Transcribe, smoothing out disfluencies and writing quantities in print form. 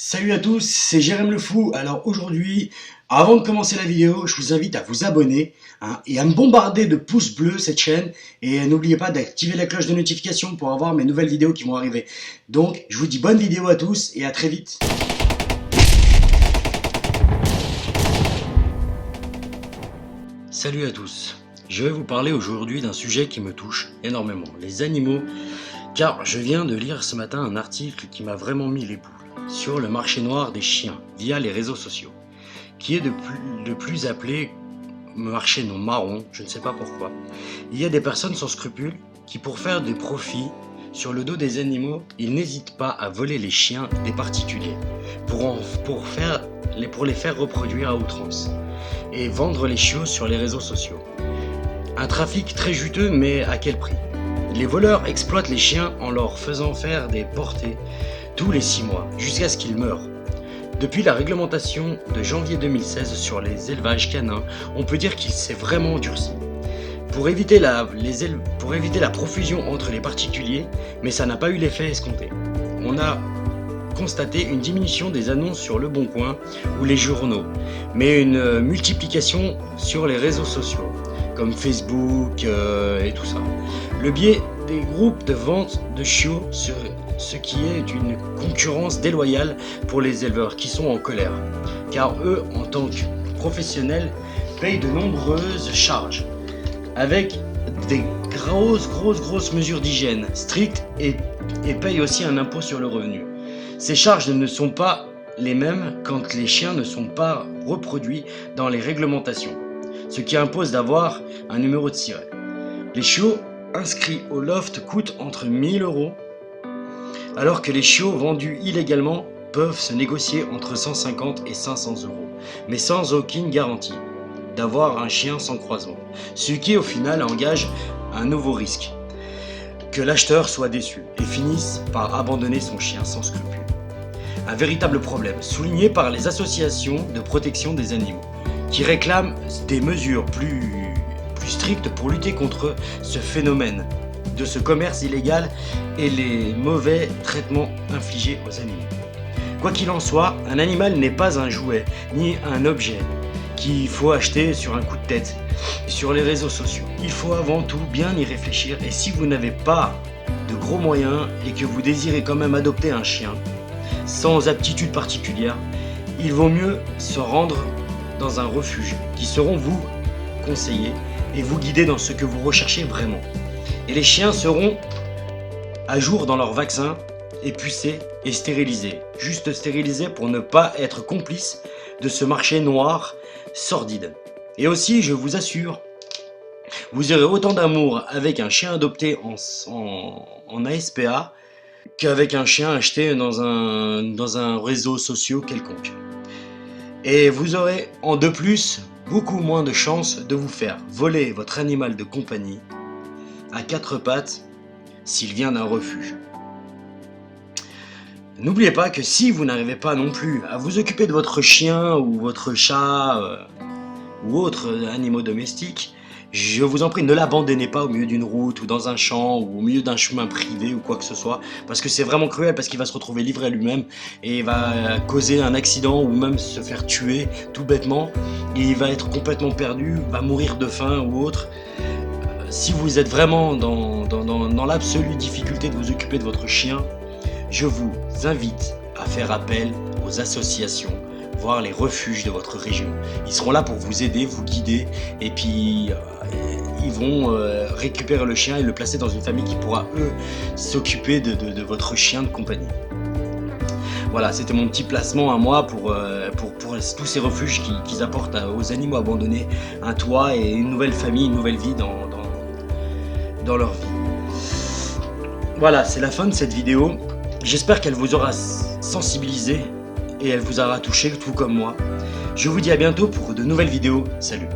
Salut à tous, c'est Jérém le Fou. Alors aujourd'hui, avant de commencer la vidéo, je vous invite à vous abonner et à me bombarder de pouces bleus cette chaîne. Et n'oubliez pas d'activer la cloche de notification pour avoir mes nouvelles vidéos qui vont arriver. Donc, je vous dis bonne vidéo à tous et à très vite. Salut à tous, je vais vous parler aujourd'hui d'un sujet qui me touche énormément, les animaux. Car je viens de lire ce matin un article qui m'a vraiment mis les boules sur le marché noir des chiens via les réseaux sociaux, qui est de plus appelé marché non marron, je ne sais pas pourquoi. Il y a des personnes sans scrupules qui, pour faire des profits sur le dos des animaux, ils n'hésitent pas à voler les chiens des particuliers pour les faire reproduire à outrance et vendre les chiots sur les réseaux sociaux. Un trafic très juteux, mais à quel prix? Les voleurs exploitent les chiens en leur faisant faire des portées tous les 6 mois, jusqu'à ce qu'ils meurent. Depuis la réglementation de janvier 2016 sur les élevages canins, on peut dire qu'il s'est vraiment durci. Pour éviter la profusion entre les particuliers, mais ça n'a pas eu l'effet escompté. On a constaté une diminution des annonces sur Le Bon Coin ou les journaux, mais une multiplication sur les réseaux sociaux, comme Facebook et tout ça. Le biais des groupes de vente de chiots, ce qui est une concurrence déloyale pour les éleveurs qui sont en colère, car eux, en tant que professionnels, payent de nombreuses charges, avec des grosses mesures d'hygiène strictes et payent aussi un impôt sur le revenu. Ces charges ne sont pas les mêmes quand les chiens ne sont pas reproduits dans les réglementations, ce qui impose d'avoir un numéro de siret. Les chiots inscrits au loft coûtent entre 1000 €, alors que les chiots vendus illégalement peuvent se négocier entre 150 et 500 €, mais sans aucune garantie d'avoir un chien sans croisement, ce qui au final engage un nouveau risque, que l'acheteur soit déçu et finisse par abandonner son chien sans scrupule. Un véritable problème souligné par les associations de protection des animaux, qui réclament des mesures plus strictes pour lutter contre ce phénomène de ce commerce illégal et les mauvais traitements infligés aux animaux. Quoi qu'il en soit, un animal n'est pas un jouet ni un objet qu'il faut acheter sur un coup de tête sur les réseaux sociaux. Il faut avant tout bien y réfléchir, et si vous n'avez pas de gros moyens et que vous désirez quand même adopter un chien sans aptitude particulière, il vaut mieux se rendre dans un refuge qui seront vous conseiller et vous guider dans ce que vous recherchez vraiment. Et les chiens seront à jour dans leur vaccin, épucés et stérilisés. Juste stérilisés pour ne pas être complices de ce marché noir sordide. Et aussi, je vous assure, vous aurez autant d'amour avec un chien adopté en ASPA qu'avec un chien acheté dans un réseau social quelconque. Et vous aurez en de plus beaucoup moins de chances de vous faire voler votre animal de compagnie à 4 pattes s'il vient d'un refuge. N'oubliez pas que si vous n'arrivez pas non plus à vous occuper de votre chien ou votre chat ou autres animaux domestiques, je vous en prie, ne l'abandonnez pas au milieu d'une route ou dans un champ ou au milieu d'un chemin privé ou quoi que ce soit, parce que c'est vraiment cruel, parce qu'il va se retrouver livré à lui-même et va causer un accident ou même se faire tuer tout bêtement. Il va être complètement perdu, va mourir de faim ou autre. Si vous êtes vraiment dans l'absolue difficulté de vous occuper de votre chien, je vous invite à faire appel aux associations, voire les refuges de votre région. Ils seront là pour vous aider, vous guider, et puis ils vont récupérer le chien et le placer dans une famille qui pourra, eux, s'occuper de votre chien de compagnie. Voilà, c'était mon petit placement à moi pour tous ces refuges qui apportent aux animaux abandonnés un toit et une nouvelle famille, une nouvelle vie dans leur vie. Voilà, c'est la fin de cette vidéo. J'espère qu'elle vous aura sensibilisé et elle vous aura touché tout comme moi. Je vous dis à bientôt pour de nouvelles vidéos. Salut!